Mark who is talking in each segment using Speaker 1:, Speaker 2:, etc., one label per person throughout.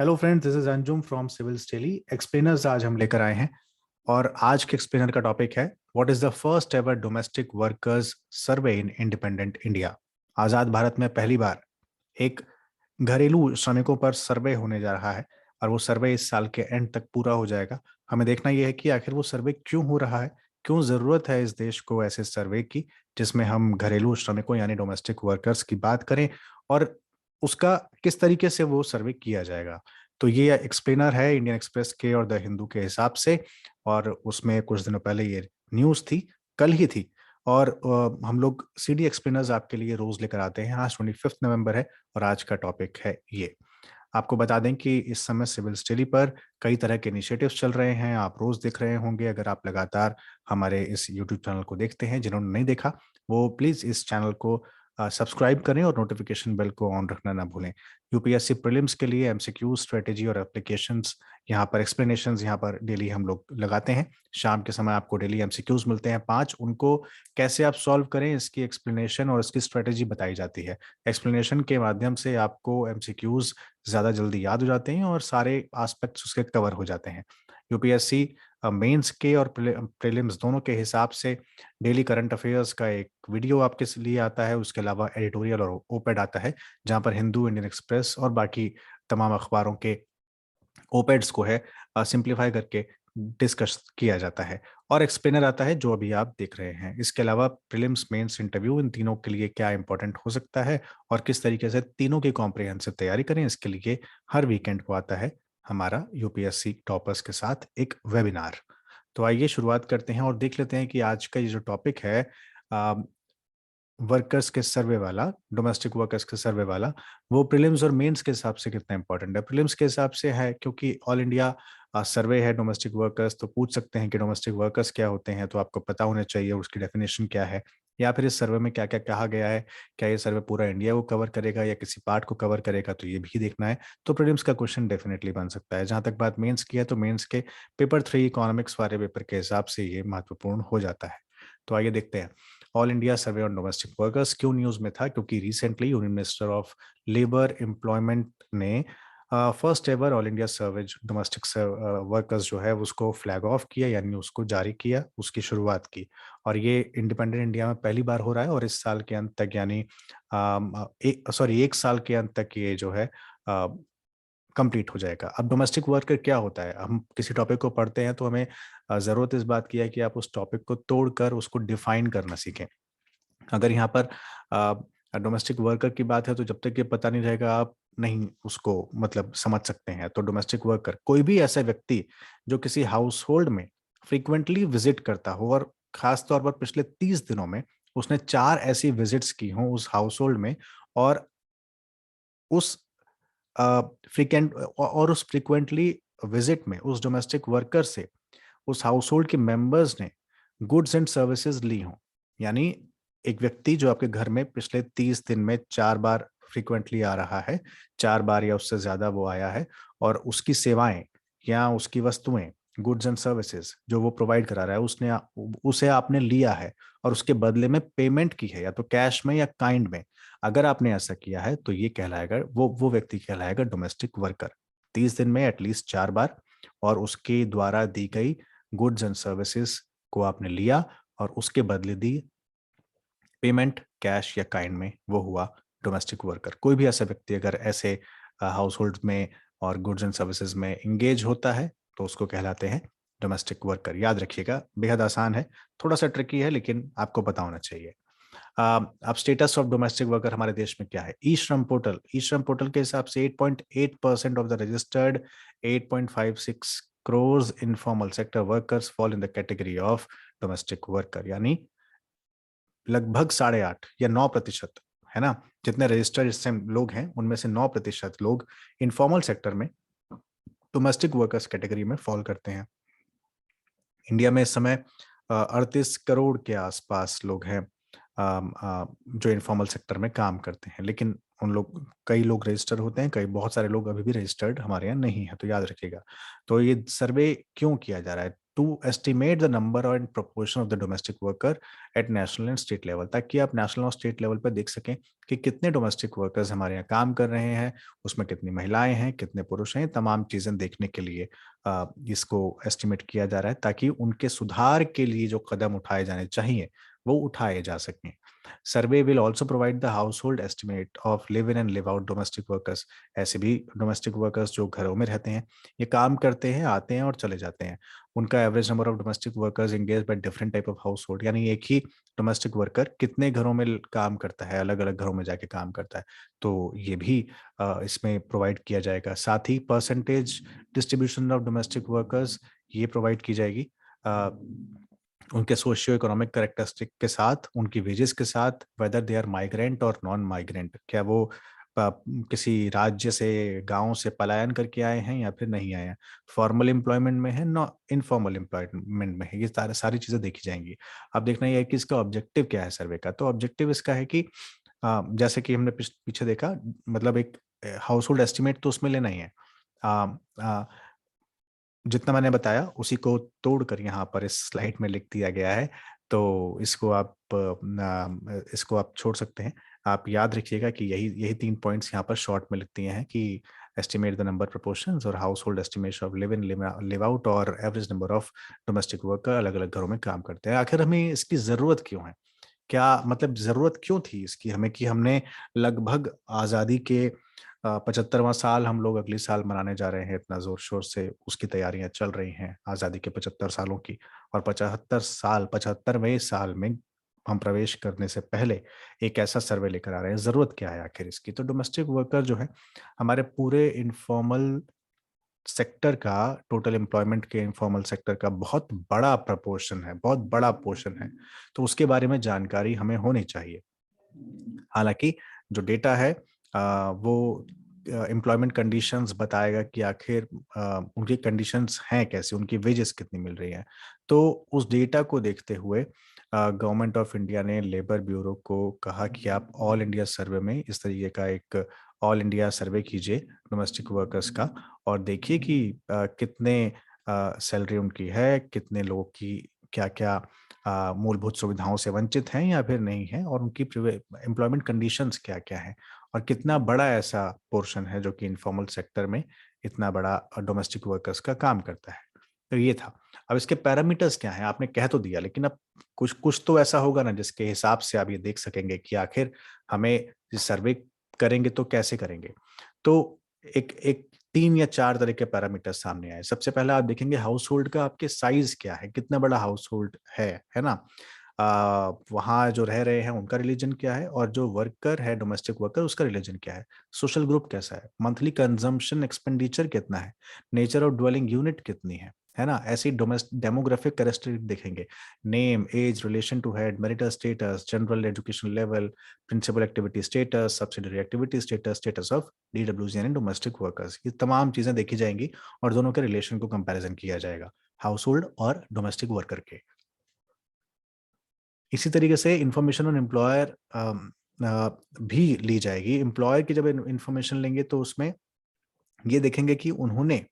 Speaker 1: Hello friends, this is Anjum from civils daily explainers. आज हम लेकर आए हैं और आज के एक्सप्लेनर का टॉपिक है what is the first ever domestic workers survey in independent India. आज़ाद भारत में पहली बार एक घरेलू श्रमिकों पर सर्वे होने जा रहा है और वो सर्वे इस साल के एंड तक पूरा हो जाएगा। हमें देखना यह है कि आखिर वो सर्वे क्यों हो रहा है, क्यों ज़रूरत है इस देश को ऐसे सर्वे की जिसमें हम घरेलू श्रमिकों यानी डोमेस्टिक वर्कर्स की बात करें और उसका किस तरीके से वो सर्वे किया जाएगा। तो ये एक्सप्लेनर है इंडियन एक्सप्रेस के और द हिंदू के हिसाब से, और उसमें कुछ दिनों पहले ये न्यूज़ थी, कल ही थी। और हम लोग सीडी एक्सप्लेनर्स आपके लिए रोज लेकर आते हैं। आज 25 नवंबर है और आज का टॉपिक है ये। आपको बता दें कि इस समय सिविल स्टडी पर कई तरह के इनिशिएटिव्स चल रहे हैं। आप रोज देख रहे होंगे अगर आप लगातार हमारे इस यूट्यूब चैनल को देखते हैं। जिन्होंने नहीं देखा वो प्लीज इस चैनल को सब्सक्राइब करें और नोटिफिकेशन बेल को ऑन रखना ना भूलें। यूपीएससी प्रीलिम्स के लिए एमसीक्यू स्ट्रेटेजी और एप्लीकेशंस यहाँ पर एक्सप्लेनेशंस यहाँ पर डेली हम लोग लगाते हैं। शाम के समय आपको डेली एमसीक्यूज मिलते हैं 5, उनको कैसे आप सॉल्व करें इसकी एक्सप्लेनेशन और इसकी स्ट्रेटेजी बताई जाती है। एक्सप्लेनेशन के माध्यम से आपको एमसीक्यूज ज़्यादा जल्दी याद हो जाते हैं और सारे एस्पेक्ट्स उसके कवर हो जाते हैं। यूपीएससी मेंस के और प्रीलिम्स दोनों के हिसाब से डेली करंट अफेयर्स का एक वीडियो आपके लिए आता है। उसके अलावा एडिटोरियल और ओपेड आता है जहां पर हिंदू, इंडियन एक्सप्रेस और बाकी तमाम अखबारों के ओपेड्स को है सिंप्लीफाई करके डिस्कस किया जाता है। और एक्सप्लेनर आता है जो अभी आप देख रहे हैं। इसके अलावा प्रीलिम्स, मेंस, इंटरव्यू, इन तीनों के लिए क्या इंपॉर्टेंट हो सकता है और किस तरीके से तीनों की कॉम्प्रिहेंसिव तैयारी करें, इसके लिए हर वीकेंड को आता है हमारा यूपीएससी टॉपर्स के साथ एक वेबिनार। तो आइए शुरुआत करते हैं और देख लेते हैं कि आज का ये जो टॉपिक है वर्कर्स के सर्वे वाला, डोमेस्टिक वर्कर्स के सर्वे वाला, वो प्रीलिम्स और मेंस के हिसाब से कितना इंपॉर्टेंट है। प्रीलिम्स के हिसाब से है क्योंकि ऑल इंडिया सर्वे है डोमेस्टिक वर्कर्स, तो पूछ सकते हैं कि डोमेस्टिक वर्कर्स क्या होते हैं, तो आपको पता होना चाहिए उसकी डेफिनेशन क्या है या फिर इस सर्वे में क्या क्या कहा गया है। क्या ये सर्वे पूरा इंडिया को कवर करेगा या किसी पार्ट को कवर करेगा, तो ये भी देखना है। तो प्रीलिम्स का क्वेश्चन डेफिनेटली बन सकता है। जहां तक बात मेंस की है तो मेंस के पेपर 3 इकोनॉमिक्स वाले पेपर के हिसाब से ये महत्वपूर्ण हो जाता है। तो आइए देखते हैं all India survey on domestic workers क्यों न्यूज में था। क्योंकि recently union minister of labour employment ने first ever all India survey domestic workers जो है उसको फ्लैग ऑफ किया, यानी उसको जारी किया, उसकी शुरुआत की। और ये इंडिपेंडेंट इंडिया में पहली बार हो रहा है और इस साल के अंत तक यानी एक साल के अंत तक ये जो है कंप्लीट हो जाएगा। अब डोमेस्टिक वर्कर क्या होता है, हम किसी टॉपिक को पढ़ते हैं तो हमें ज़रूरत इस बात की है कि आप उस टॉपिक को तोड़कर उसको डिफाइन करना सीखें। अगर यहाँ पर डोमेस्टिक वर्कर की बात है तो जब तक ये पता नहीं रहेगा आप नहीं उसको मतलब समझ सकते हैं। तो डोमेस्टिक वर्कर कोई भी ऐसा व्यक्ति जो किसी हाउस होल्ड में फ्रीक्वेंटली विजिट करता हो और खास तौर पर पिछले 30 दिनों में उसने 4 ऐसी विजिट्स की हों उस हाउस होल्ड में, और उस फ्रीक्वेंट और उस फ्रीक्वेंटली विजिट में उस डोमेस्टिक वर्कर से उस हाउस होल्ड के मेंबर्स ने गुड्स एंड सर्विसेज ली हों। यानी एक व्यक्ति जो आपके घर में पिछले 30 दिन में 4 बार फ्रीक्वेंटली आ रहा है, 4 बार या उससे ज्यादा वो आया है, और उसकी सेवाएं या उसकी वस्तुएं, गुड्स एंड सर्विसेज जो वो प्रोवाइड करा रहा है उसे आपने लिया है और उसके बदले में पेमेंट की है, या तो कैश में या काइंड में। अगर आपने ऐसा किया है तो ये कहलाएगा, वो व्यक्ति कहलाएगा डोमेस्टिक वर्कर। 30 दिन में एटलीस्ट 4 बार और उसके द्वारा दी गई गुड्स एंड सर्विसेज को आपने लिया और उसके बदले दी पेमेंट कैश या काइंड में, वो हुआ डोमेस्टिक वर्कर। कोई भी ऐसा व्यक्ति अगर ऐसे हाउस होल्ड में और गुड्स एंड सर्विसेज में इंगेज होता है तो उसको कहलाते हैं डोमेस्टिक वर्कर। याद रखिएगा, बेहद आसान है, थोड़ा सा ट्रिकी है लेकिन आपको पता होना चाहिए। अब स्टेटस ऑफ डोमेस्टिक वर्कर हमारे देश में क्या है। ई श्रम पोर्टल के हिसाब से 8.8% of the registered 8.56 crores informal sector workers fall in the category of domestic worker. यानी लगभग 8.5 या 9%, है ना, जितने रजिस्टर्ड इस टाइम लोग हैं उनमें से 9% लोग इनफॉर्मल सेक्टर में डोमेस्टिक वर्कर्स कैटेगरी में फॉल करते हैं। इंडिया में इस समय 38 करोड़ के आसपास लोग हैं जो इनफॉर्मल सेक्टर में काम करते हैं, लेकिन उन लोग कई लोग रजिस्टर होते हैं, कई बहुत सारे लोग अभी भी रजिस्टर्ड हमारे यहाँ नहीं है, तो याद रखिएगा। तो ये सर्वे क्यों किया जा रहा है, टू एस्टिमेट द नंबर और proportion of the domestic worker eight national and state level, ताकि आप नेशनल और स्टेट लेवल पर देख सकें कि कितने डोमेस्टिक वर्कर्स हमारे यहाँ काम कर रहे हैं, उसमें कितनी महिलाएं हैं, कितने पुरुष हैं। तमाम चीज़ें देखने के लिए इसको एस्टिमेट किया जा रहा है, ताकि उनके सुधार के लिए जो कदम उठाए जाने चाहिए वो उठाए जा सकें। Survey will also provide the household estimate of live in and live out domestic workers. ऐसे भी डोमेस्टिक वर्कर्स जो घरों में रहते हैं, ये काम करते हैं, आते हैं और चले जाते हैं। उनका average number of domestic workers engage by different type of house hold, यानी एक ही डोमेस्टिक वर्कर कितने घरों में काम करता है, अलग अलग घरों में जाके काम करता है, तो ये भी इसमें प्रोवाइड किया जाएगा। साथ ही percentage distribution of domestic workers ये प्रोवाइड की जाएगी उनके सोशियो इकोनॉमिक कैरेक्टरिस्टिक के साथ, उनकी वेजेस के साथ, वेदर दे आर माइग्रेंट और नॉन माइग्रेंट, क्या वो किसी राज्य से, गांव से पलायन करके आए हैं या फिर नहीं आए हैं, फॉर्मल एम्प्लॉयमेंट में है, नॉ इनफॉर्मल एम्प्लॉयमेंट में है। ये सारी चीजें देखी जाएंगी। अब देखना ये है कि इसका ऑब्जेक्टिव क्या है सर्वे का। तो ऑब्जेक्टिव इसका है कि जैसे कि हमने पीछे देखा, मतलब एक हाउस होल्ड एस्टिमेट तो उसमें लेना ही है। जितना मैंने बताया उसी को तोड़कर यहाँ पर इस स्लाइड में लिख दिया गया है, तो इसको आप छोड़ सकते हैं। आप याद रखिएगा कि यही यही 3 पॉइंट्स यहाँ पर शॉर्ट में लिख दिए हैं कि एस्टिमेट द नंबर प्रोपोर्शंस और household estimation of live in live out और average number of domestic worker अलग अलग घरों में काम करते हैं। आखिर हमें इसकी जरूरत क्यों है? क्या मतलब ज़रूरत क्यों थी इसकी हमें, कि हमने लगभग आज़ादी के 75वां साल हम लोग अगले साल मनाने जा रहे हैं, इतना ज़ोर-शोर से उसकी तैयारियाँ चल रही हैं, आज़ादी के 75 सालों की। और 75वें साल में हम प्रवेश करने से पहले एक ऐसा सर्वे लेकर आ रहे हैं, ज़रूरत क्या है आखिर इसकी? तो डोमेस्टिक वर्कर जो है, हमारे पूरे इन्फॉर्मल सेक्टर का, टोटल एम्प्लॉयमेंट के इनफॉर्मल सेक्टर का बहुत बड़ा प्रपोर्शन है, बहुत बड़ा पोर्शन है। तो उसके बारे में जानकारी हमें होनी चाहिए। हालाँकि जो डेटा है वो एम्प्लॉयमेंट कंडीशंस बताएगा कि आखिर उनकी कंडीशंस हैं कैसी, उनकी वेजेस कितनी मिल रही हैं। तो उस डेटा को देखते हुए गवर्नमेंट ऑफ इंडिया ने लेबर ब्यूरो को कहा कि आप ऑल इंडिया सर्वे में इस तरीके का एक ऑल इंडिया सर्वे कीजिए डोमेस्टिक वर्कर्स का, और देखिए कि कितने सैलरी उनकी है, कितने लोगों की क्या-क्या मूलभूत सुविधाओं से वंचित हैं या फिर नहीं हैं, और उनकी एम्प्लॉयमेंट कंडीशंस क्या-क्या हैं, और कितना बड़ा ऐसा पोर्शन है जो कि इनफॉर्मल सेक्टर में इतना बड़ा डोमेस्टिक वर्कर्स का काम करता है। तो ये था। अब इसके पैरामीटर्स क्या हैं? आपने कह तो दिया, लेकिन अब कुछ कुछ तो ऐसा होगा ना जिसके हिसाब से आप ये देख सकेंगे कि आखिर हमें ये सर्वे करेंगे तो कैसे करेंगे? तो एक एक 3 या 4 तरह के पैरामीटर्स सामने आए। सबसे पहला आप देखेंगे हाउस होल्ड का आपके साइज़ क्या है? कितना बड़ा हाउस होल्ड है ना? वहाँ जो रह रहे हैं उनका रिलीजन क्या है, और जो वर्कर है डोमेस्टिक वर्कर उसका रिलीजन क्या है? सोशल ग्रुप कैसा है? मंथली कंजम्पशन एक्सपेंडिचर कितना है? नेचर ऑफ ड्वेलिंग यूनिट कितनी है ना? ऐसी डेमोग्राफिक कैरेक्टरिस्टिक देखेंगे। Name, age, relation to head, marital status, general education level, principal activity status, subsidiary activity status, status of DWG यानी डोमेस्टिक वर्कर्स। ये तमाम चीजें देखी जाएंगी और दोनों के रिलेशन को कंपैरिजन किया जाएगा, हाउस होल्ड और डोमेस्टिक वर्कर के। इसी तरीके से इंफॉर्मेशन ऑन एम्प्लॉयर भी ली जाएगी। एम्प्लॉयर की जब इंफॉर्मेशन लेंगे तो उसमें ये देखेंगे कि उन्होंने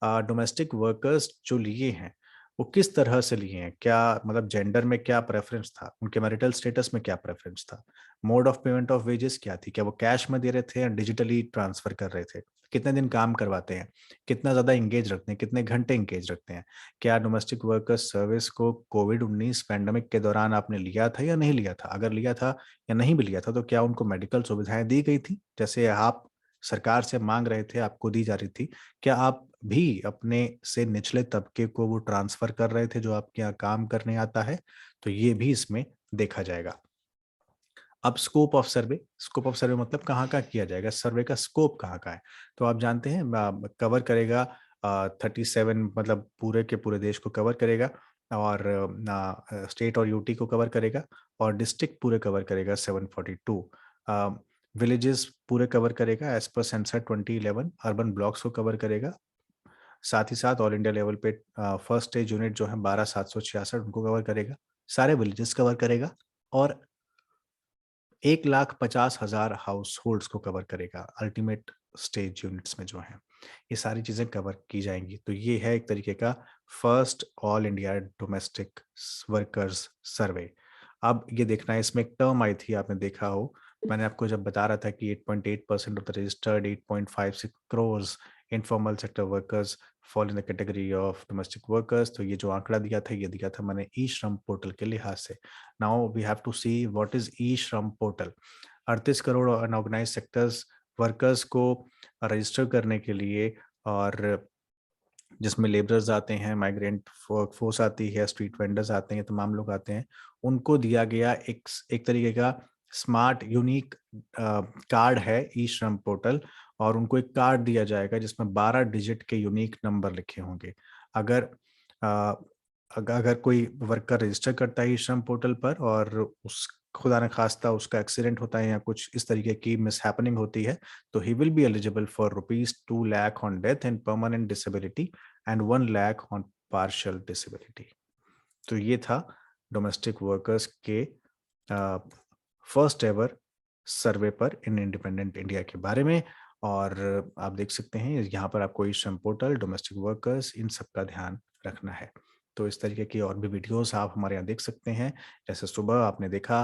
Speaker 1: डोमेस्टिक वर्कर्स जो लिए हैं वो किस तरह से लिए हैं, क्या मतलब जेंडर में क्या प्रेफरेंस था, उनके मैरिटल स्टेटस में क्या प्रेफरेंस था, mode of payment of wages क्या थी, क्या वो कैश में दे रहे थे या डिजिटली ट्रांसफर कर रहे थे, कितने दिन काम करवाते हैं, कितना ज्यादा इंगेज रखते हैं, कितने घंटे इंगेज रखते हैं, क्या डोमेस्टिक वर्कर्स सर्विस को कोविड-19 पैंडेमिक के दौरान आपने लिया था या नहीं लिया था, अगर लिया था या नहीं भी लिया था तो क्या उनको मेडिकल सुविधाएं दी गई थी जैसे आप सरकार से मांग रहे थे, आपको दी जा रही थी? क्या आप भी अपने से निचले तबके को वो ट्रांसफर कर रहे थे जो आपके यहाँ काम करने आता है? तो ये भी इसमें देखा जाएगा। अब स्कोप ऑफ सर्वे मतलब कहाँ का किया जाएगा, सर्वे का स्कोप कहाँ का है? तो आप जानते हैं कवर करेगा 37, मतलब पूरे के पूरे देश को कवर करेगा, और स्टेट और यूटी को कवर करेगा, और डिस्ट्रिक्ट पूरे कवर करेगा 742, विलेजेस पूरे कवर करेगा as per census 2011, urban blocks को कवर करेगा, साथ ही साथ ऑल इंडिया लेवल पे फर्स्ट स्टेज यूनिट जो है 12,766 उनको कवर करेगा, सारे विलेजेस कवर करेगा, और 1,50,000 हाउस होल्ड्स को कवर करेगा अल्टीमेट स्टेज यूनिट्स में जो हैं। ये सारी चीज़ें कवर की जाएँगी। तो ये है एक तरीके का first all India domestic workers survey. अब ये देखना है, इसमें एक टर्म आई थी, आपने देखा हो, मैंने आपको जब बता रहा था कि 8.8% of the registered 8.56 crores informal sector workers fall in the category of domestic workers. तो ये जो आंकड़ा दिया था, ये दिया था मैंने ई श्रम पोर्टल के लिहाज से। Now we have to see what is e Shram portal. 38 crore unorganised sectors workers को रजिस्टर करने के लिए, और जिसमें लेबरर्स आते हैं, माइग्रेंट वर्कफोर्स आती है, स्ट्रीट वेंडर्स आते हैं, तमाम लोग आते हैं, उनको दिया गया एक तरीके का स्मार्ट यूनिक कार्ड है ई श्रम पोर्टल। और उनको एक कार्ड दिया जाएगा जिसमें 12 डिजिट के यूनिक नंबर लिखे होंगे। अगर अ, अगर कोई वर्कर रजिस्टर करता है ई श्रम पोर्टल पर, और उस खुदा न खास्ता उसका एक्सीडेंट होता है या कुछ इस तरीके की मिसहैपनिंग होती है, तो he will be eligible for ₹2 lakh on death and permanent disability and 1 lakh on partial disability. तो ये था डोमेस्टिक वर्कर्स के फर्स्ट एवर सर्वे पर इन इंडिपेंडेंट इंडिया के बारे में। और आप देख सकते हैं यहाँ पर आपको ई श्रम पोर्टल, डोमेस्टिक वर्कर्स, इन सब का ध्यान रखना है। तो इस तरीके की और भी वीडियोस आप हमारे यहाँ देख सकते हैं। जैसे सुबह आपने देखा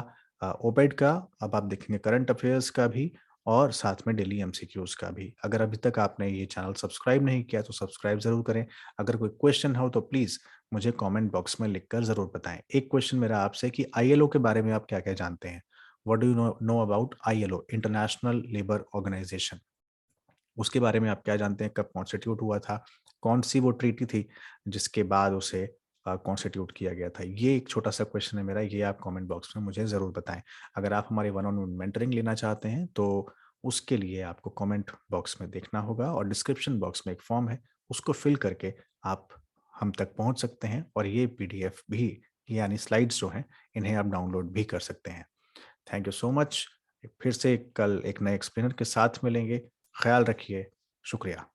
Speaker 1: ओपेड का, अब आप देखेंगे करंट अफेयर्स का भी, और साथ में डेली एमसीक्यूज का भी। अगर अभी तक आपने ये चैनल सब्सक्राइब नहीं किया तो सब्सक्राइब जरूर करें। अगर कोई क्वेश्चन हो तो प्लीज मुझे कमेंट बॉक्स में लिखकर जरूर बताएं। एक क्वेश्चन मेरा आपसे कि आईएलओ के बारे में आप क्या-क्या जानते हैं? What do you know about ILO, international labour organization? उसके बारे में आप क्या जानते हैं? कब कॉन्स्टिट्यूट हुआ था? कौन-सी वो ट्रीटी थी जिसके बाद उसे कॉन्स्टिट्यूट किया गया था? ये एक छोटा-सा क्वेश्चन है मेरा, ये आप कमेंट बॉक्स में मुझे ज़रूर बताएँ। अगर आप हमारी वन ऑन वन मेंटरिंग लेना चाहते हैं तो उसके लिए आपको कमेंट बॉक्स में देखना होगा, और डिस्क्रिप्शन बॉक्स में एक फॉर्म है, उसको फिल करके आप हम तक पहुँच सकते हैं, और ये पीडीएफ भी, यानी स्लाइड्स जो हैं, इन्हें आप डाउनलोड भी कर सकते हैं। Thank you so much. फिर से कल एक नए एक्सप्लेनर के साथ मिलेंगे। ख्याल रखिए। शुक्रिया।